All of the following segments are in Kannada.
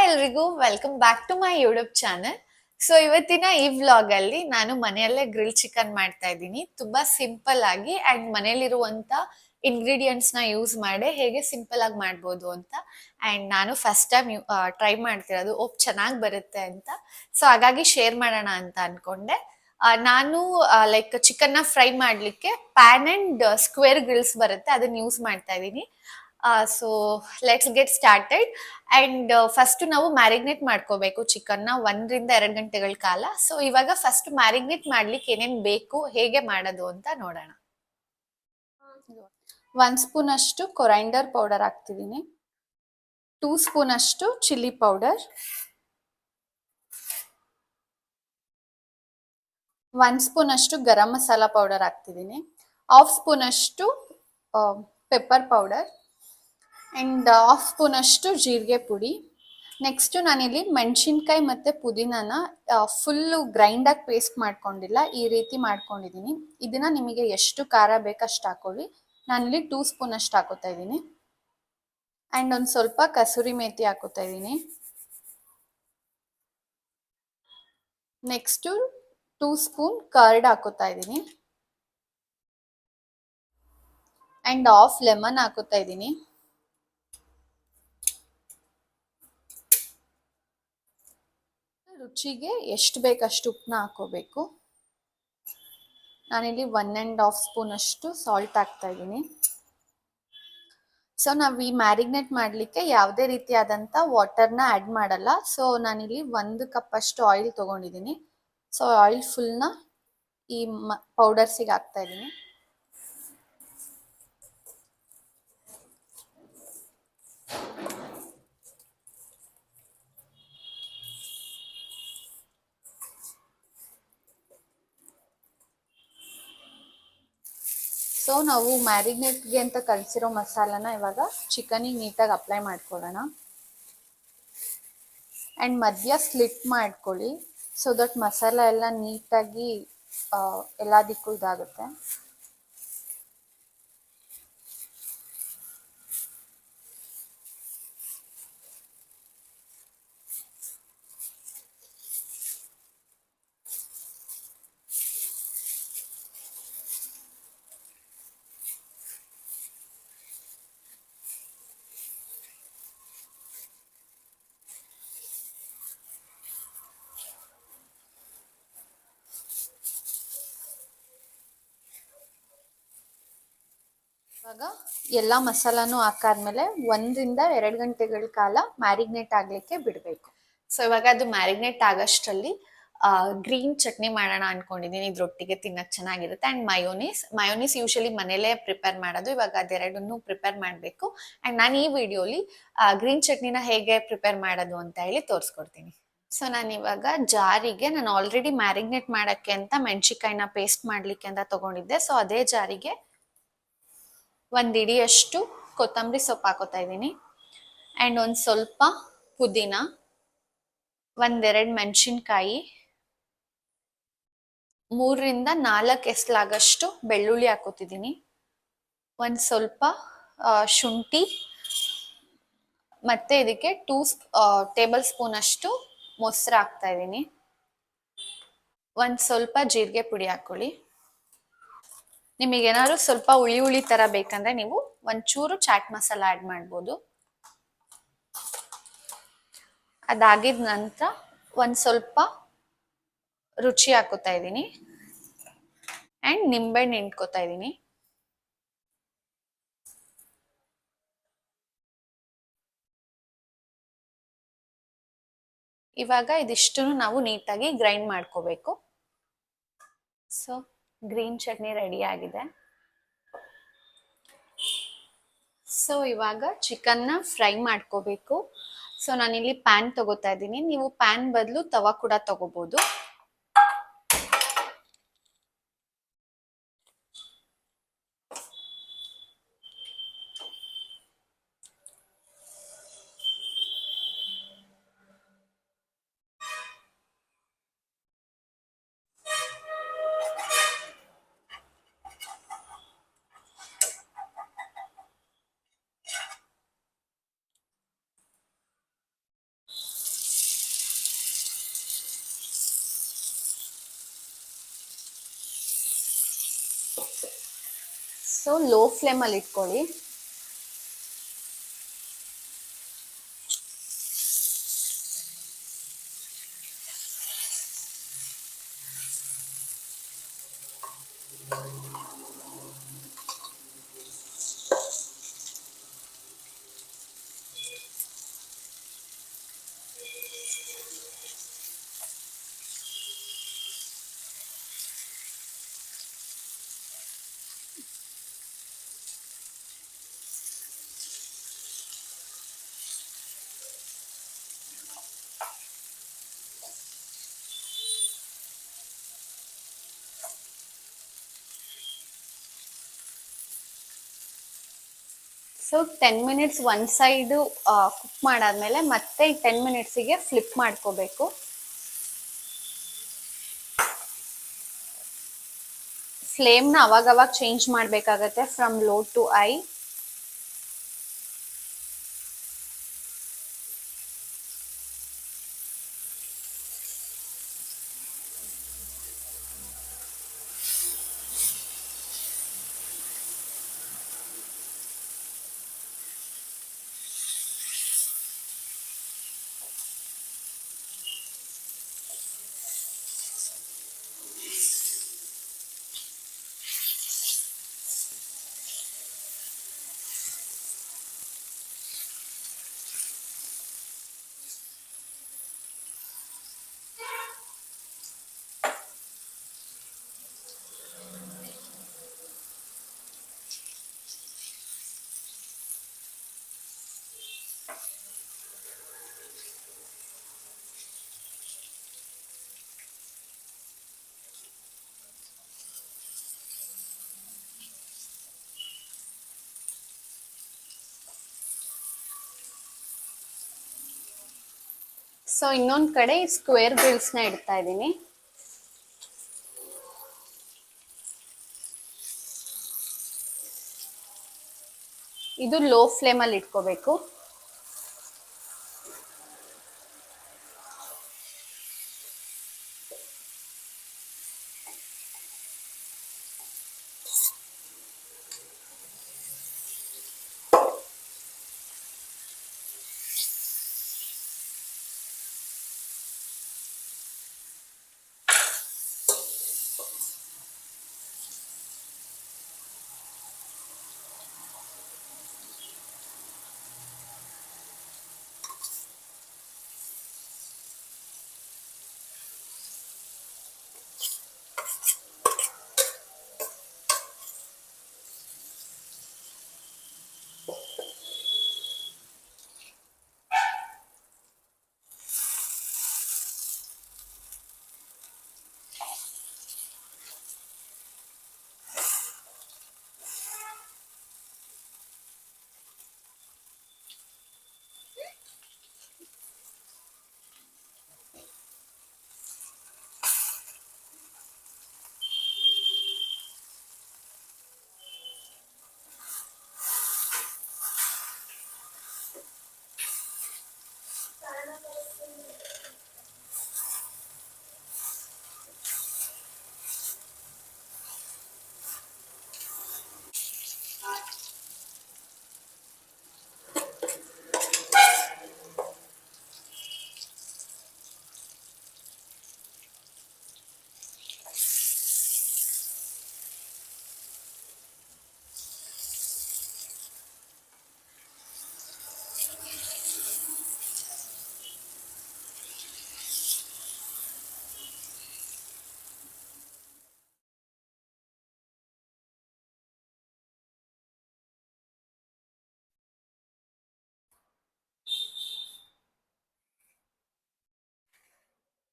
ಎಲ್ರಿಗೂ welcome back to my YouTube channel. So ಇವತ್ತಿನ ಈ ವ್ಲಾಗ್ ಅಲ್ಲಿ ನಾನು ಮನೆಯಲ್ಲೇ ಗ್ರಿಲ್ ಚಿಕನ್ ಮಾಡ್ತಾ ಇದ್ದೀನಿ. ತುಂಬಾ ಸಿಂಪಲ್ ಆಗಿ ಅಂಡ್ ಮನೆಯಲ್ಲಿರುವಂತ ಇಂಗ್ರೀಡಿಯೆಂಟ್ಸ್ ನ ಯೂಸ್ ಮಾಡಿ ಹೇಗೆ ಸಿಂಪಲ್ ಆಗಿ ಮಾಡ್ಬೋದು ಅಂತ. ಅಂಡ್ ನಾನು ಫಸ್ಟ್ ಟೈಮ್ ಟ್ರೈ ಮಾಡ್ತಿರೋದು, ಚೆನ್ನಾಗಿ ಬರುತ್ತೆ ಅಂತ. ಸೊ ಹಾಗಾಗಿ ಶೇರ್ ಮಾಡೋಣ ಅಂತ ಅನ್ಕೊಂಡೆ. ನಾನು ಲೈಕ್ ಚಿಕನ್ ನ ಫ್ರೈ ಮಾಡ್ಲಿಕ್ಕೆ ಪ್ಯಾನ್ ಅಂಡ್ ಸ್ಕ್ವೇರ್ ಗ್ರಿಲ್ಸ್ ಬರುತ್ತೆ, ಅದನ್ನ ಯೂಸ್ ಮಾಡ್ತಾ ಇದ್ದೀನಿ. So let's get started. And first ನಾವು ಮ್ಯಾರಿನೇಟ್ ಮಾಡ್ಕೋಬೇಕು ಚಿಕನ್ನ 1 ರಿಂದ 2 ಗಂಟೆಗಳ ಕಾಲ. ಸೊ ಇವಾಗ ಫಸ್ಟ್ ಮ್ಯಾರಿನೇಟ್ ಮಾಡ್ಲಿಕ್ಕೆ ಏನೇನ್ ಬೇಕು, ಹೇಗೆ ಮಾಡೋದು ಅಂತ ನೋಡೋಣ. 1 ಸ್ಪೂನ್ ಅಷ್ಟು ಕೊರೈಂಡರ್ ಪೌಡರ್ ಹಾಕ್ತಿದ್ದೀನಿ. 2 ಸ್ಪೂನ್ ಅಷ್ಟು ಚಿಲ್ಲಿ ಪೌಡರ್, 1 ಸ್ಪೂನ್ ಅಷ್ಟು ಗರಂ ಮಸಾಲ ಪೌಡರ್ ಹಾಕ್ತಿದ್ದೀನಿ. 1/2 ಸ್ಪೂನ್ ಅಷ್ಟು ಪೆಪ್ಪರ್ ಪೌಡರ್ ಅಂಡ್ 1/2 ಸ್ಪೂನ್ ಅಷ್ಟು ಜೀರಿಗೆ ಪುಡಿ. ನೆಕ್ಸ್ಟ್ ನಾನಿಲ್ಲಿ ಮೆಣಸಿನ್ಕಾಯಿ ಮತ್ತೆ ಪುದೀನಾನ ಫುಲ್ಲು ಗ್ರೈಂಡಾಗಿ ಪೇಸ್ಟ್ ಮಾಡ್ಕೊಂಡಿಲ್ಲ, ಈ ರೀತಿ ಮಾಡ್ಕೊಂಡಿದ್ದೀನಿ. ಇದನ್ನ ನಿಮಗೆ ಎಷ್ಟು ಖಾರ ಬೇಕಷ್ಟು ಹಾಕೊಳ್ಳಿ. ನಾನಿಲ್ಲಿ 2 ಸ್ಪೂನ್ ಅಷ್ಟು ಹಾಕೋತಾ ಇದ್ದೀನಿ. ಅಂಡ್ ಒಂದು ಸ್ವಲ್ಪ ಕಸೂರಿ ಮೇಥಿ ಹಾಕೋತಾ ಇದ್ದೀನಿ. ನೆಕ್ಸ್ಟು 2 ಸ್ಪೂನ್ ಕರ್ಡ್ ಹಾಕೋತಾ ಇದ್ದೀನಿ. ಅಂಡ್ 1/2 ಲೆಮನ್ ಹಾಕೋತಾ ಇದ್ದೀನಿ. ರುಚಿಗೆ ಎಷ್ಟು ಬೇಕಷ್ಟು ಉಪ್ಪನ್ನ ಹಾಕೋಬೇಕು. ನಾನಿಲ್ಲಿ 1.5 ಸ್ಪೂನ್ ಅಷ್ಟು ಸಾಲ್ಟ್ ಹಾಕ್ತಾ ಇದ್ದೀನಿ. ಸೊ ನಾವು ಈ ಮ್ಯಾರಿನೇಟ್ ಮಾಡಲಿಕ್ಕೆ ಯಾವುದೇ ರೀತಿಯಾದಂಥ ವಾಟರ್ನ ಆ್ಯಡ್ ಮಾಡಲ್ಲ. ಸೊ ನಾನಿಲ್ಲಿ 1 ಕಪ್ ಅಷ್ಟು ಆಯಿಲ್ ತೊಗೊಂಡಿದ್ದೀನಿ. ಸೊ ಆಯಿಲ್ ಫುಲ್ನ ಈ ಪೌಡರ್ಸಿಗೆ ಹಾಕ್ತಾ ಇದ್ದೀನಿ. ಸೊ ನಾವು ಮ್ಯಾರಿನೇಟ್ಗೆ ಅಂತ ಕಲಿಸಿರೋ ಮಸಾಲಾನ ಇವಾಗ ಚಿಕನಿಗೆ ನೀಟಾಗಿ ಅಪ್ಲೈ ಮಾಡ್ಕೊಳ್ಳೋಣ. ಆ್ಯಂಡ್ ಮಧ್ಯ ಸ್ಲಿಟ್ ಮಾಡ್ಕೊಳ್ಳಿ, ಸೊ ದಟ್ ಮಸಾಲ ಎಲ್ಲ ನೀಟಾಗಿ ಎಲ್ಲದಕ್ಕೂ ಇದಾಗುತ್ತೆ. ಇವಾಗ ಎಲ್ಲ ಮಸಾಲಾನು ಹಾಕಾದ್ಮೇಲೆ 1 ರಿಂದ 2 ಗಂಟೆಗಳ ಕಾಲ ಮ್ಯಾರಿನೇಟ್ ಆಗ್ಲಿಕ್ಕೆ ಬಿಡಬೇಕು. ಸೊ ಇವಾಗ ಅದು ಮ್ಯಾರಿನೇಟ್ ಆಗೋಷ್ಟರಲ್ಲಿ ಗ್ರೀನ್ ಚಟ್ನಿ ಮಾಡೋಣ ಅನ್ಕೊಂಡಿದ್ದೀನಿ. ಇದ್ರೊಟ್ಟಿಗೆ ತಿನ್ನಕ್ಕೆ ಚೆನ್ನಾಗಿರುತ್ತೆ. ಅಂಡ್ ಮಯೋನೀಸ್ ಯೂಶಲಿ ಮನೇಲೇ ಪ್ರಿಪೇರ್ ಮಾಡೋದು. ಇವಾಗ ಅದೆರಡನ್ನೂ ಪ್ರಿಪೇರ್ ಮಾಡಬೇಕು. ಅಂಡ್ ನಾನು ಈ ವಿಡಿಯೋಲಿ ಗ್ರೀನ್ ಚಟ್ನಿನ ಹೇಗೆ ಪ್ರಿಪೇರ್ ಮಾಡೋದು ಅಂತ ಹೇಳಿ ತೋರಿಸ್ಕೊಡ್ತೀನಿ. ಸೊ ನಾನು ಇವಾಗ ಜಾರಿಗೆ ನಾನು ಆಲ್ರೆಡಿ ಮ್ಯಾರಿನೇಟ್ ಮಾಡೋಕ್ಕೆ ಅಂತ ಮೆಣಸಿಕಾಯಿನ ಪೇಸ್ಟ್ ಮಾಡಲಿಕ್ಕೆ ಅಂತ ತಗೊಂಡಿದ್ದೆ. ಸೊ ಅದೇ ಜಾರಿಗೆ 1 ಇಡಿಯಷ್ಟು ಕೊತ್ತಂಬರಿ ಸೊಪ್ಪು ಹಾಕೋತಾ ಇದ್ದೀನಿ. ಆ್ಯಂಡ್ ಒಂದು ಸ್ವಲ್ಪ ಪುದೀನ, 1-2 ಮೆಣಸಿನ್ಕಾಯಿ, 3-4 ಎಸ್ಲಾಗಷ್ಟು ಬೆಳ್ಳುಳ್ಳಿ ಹಾಕೋತಿದ್ದೀನಿ. ಒಂದು ಸ್ವಲ್ಪ ಶುಂಠಿ, ಮತ್ತು ಇದಕ್ಕೆ 2 ಟೇಬಲ್ ಸ್ಪೂನ್ ಅಷ್ಟು ಮೊಸರು ಹಾಕ್ತಾ ಇದ್ದೀನಿ. ಒಂದು ಸ್ವಲ್ಪ ಜೀರಿಗೆ ಪುಡಿ ಹಾಕ್ಕೊಳ್ಳಿ. ನಿಮಗೇನಾದ್ರು ಸ್ವಲ್ಪ ಹುಳಿ ಥರ ಬೇಕಂದ್ರೆ ನೀವು ಒಂಚೂರು ಚಾಟ್ ಮಸಾಲ ಆ್ಯಡ್ ಮಾಡ್ಬೋದು. ಅದಾಗಿದ ನಂತರ ಒಂದು ಸ್ವಲ್ಪ ರುಚಿ ಹಾಕೋತಾ ಇದ್ದೀನಿ. ಆ್ಯಂಡ್ ನಿಂಬೆಹಣ್ಣು ಹಿಂಡ್ಕೋತಾ ಇದ್ದೀನಿ. ಇವಾಗ ಇದಿಷ್ಟು ನಾವು ನೀಟಾಗಿ ಗ್ರೈಂಡ್ ಮಾಡ್ಕೋಬೇಕು. ಸೊ ಗ್ರೀನ್ ಚಟ್ನಿ ರೆಡಿ ಆಗಿದೆ. ಸೊ ಇವಾಗ ಚಿಕನ್ನ ಫ್ರೈ ಮಾಡ್ಕೋಬೇಕು. ಸೊ ನಾನಿಲ್ಲಿ ಪ್ಯಾನ್ ತಗೋತಾ ಇದ್ದೀನಿ. ನೀವು ಪ್ಯಾನ್ ಬದಲು ತವಾ ಕೂಡ ತಗೋಬೋದು. ಸೊ ಲೋ ಫ್ಲೇಮಲ್ಲಿ ಇಟ್ಕೊಳ್ಳಿ. So 10 minutes one side cook ಮಾಡಾದ್ಮೇಲೆ ಮತ್ತೆ 10 ಮಿನಿಟ್ಸಿಗೆ ಫ್ಲಿಪ್ ಮಾಡ್ಕೋಬೇಕು. ಫ್ಲೇಮ್ನ ಅವಾಗವಾಗ ಚೇಂಜ್ ಮಾಡಬೇಕಾಗತ್ತೆ from low to high. So ಇನ್ನೊಂದು ಕಡೆ ಸ್ಕ್ವೇರ್ ಗ್ರಿಲ್ಸ್ನ ಇಡ್ತಾ ಇದ್ದೀನಿ. ಇದು ಲೋ ಫ್ಲೇಮಲ್ಲಿ ಇಟ್ಕೋಬೇಕು.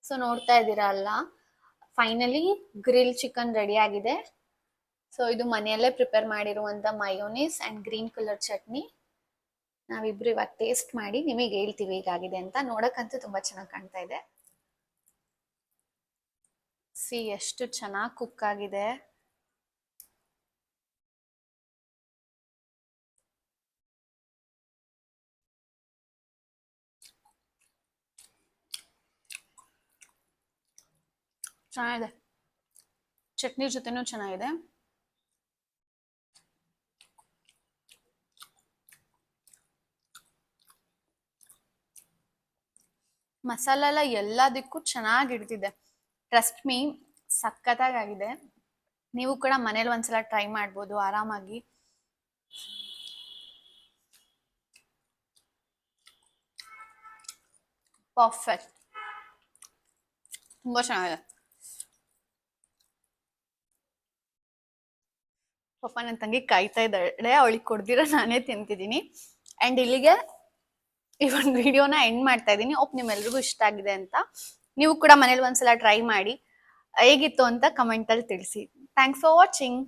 ಸೊ ನೋಡ್ತಾ ಇದ್ದೀರಾ ಅಲ್ಲ, ಫೈನಲಿ ಗ್ರಿಲ್ ಚಿಕನ್ ರೆಡಿ ಆಗಿದೆ. ಸೊ ಇದು ಮನೆಯಲ್ಲೇ ಪ್ರಿಪೇರ್ ಮಾಡಿರುವಂತ mayonnaise and green colour chutney. ನಾವಿಬ್ರು ಇವಾಗ ಟೇಸ್ಟ್ ಮಾಡಿ ನಿಮಗೆ ಹೇಳ್ತೀವಿ ಹೇಗಾಗಿದೆ ಅಂತ. ನೋಡಕ್ಕಂತೂ ತುಂಬಾ ಚೆನ್ನಾಗಿ ಕಾಣ್ತಾ ಇದೆ. ಸಿ ಎಷ್ಟು ಚೆನ್ನಾಗಿ ಕುಕ್ ಆಗಿದೆ. ಚೆನ್ನಾಗಿದೆ, ಚಟ್ನಿ ಜೊತೆನೂ ಚೆನ್ನಾಗಿದೆ. ಮಸಾಲ ಎಲ್ಲ ಎಲ್ಲದಕ್ಕೂ ಚೆನ್ನಾಗಿ ಹಿಡ್ತಿದೆ. ಟ್ರಸ್ಟ್ ಮೀ, ಸಖತ್ತಾಗಿದೆ. ನೀವು ಕೂಡ ಮನೇಲಿ ಒಂದ್ಸಲ ಟ್ರೈ ಮಾಡ್ಬೋದು ಆರಾಮಾಗಿ. ಪರ್ಫೆಕ್ಟ್, ತುಂಬಾ ಚೆನ್ನಾಗಿದೆ. ಪಾಪ ನನ್ನ ತಂಗಿ ಕಾಯ್ತಾ ಇದ್ದಾಳೆ, ಅವಳಿಗೆ ಕೊಡ್ದಿರ ನಾನೇ ತಿಂತಿದ್ದೀನಿ. ಅಂಡ್ ಇಲ್ಲಿಗೆ ಈ ಒಂದು ವಿಡಿಯೋನ ಎಂಡ್ ಮಾಡ್ತಾ ಇದ್ದೀನಿ. ನಿಮ್ಮೆಲ್ರಿಗೂ ಇಷ್ಟ ಆಗಿದೆ ಅಂತ. ನೀವು ಕೂಡ ಮನೇಲಿ ಒಂದ್ಸಲ ಟ್ರೈ ಮಾಡಿ, ಹೇಗಿತ್ತು ಅಂತ ಕಮೆಂಟ್ ಅಲ್ಲಿ ತಿಳಿಸಿ. Thanks for watching.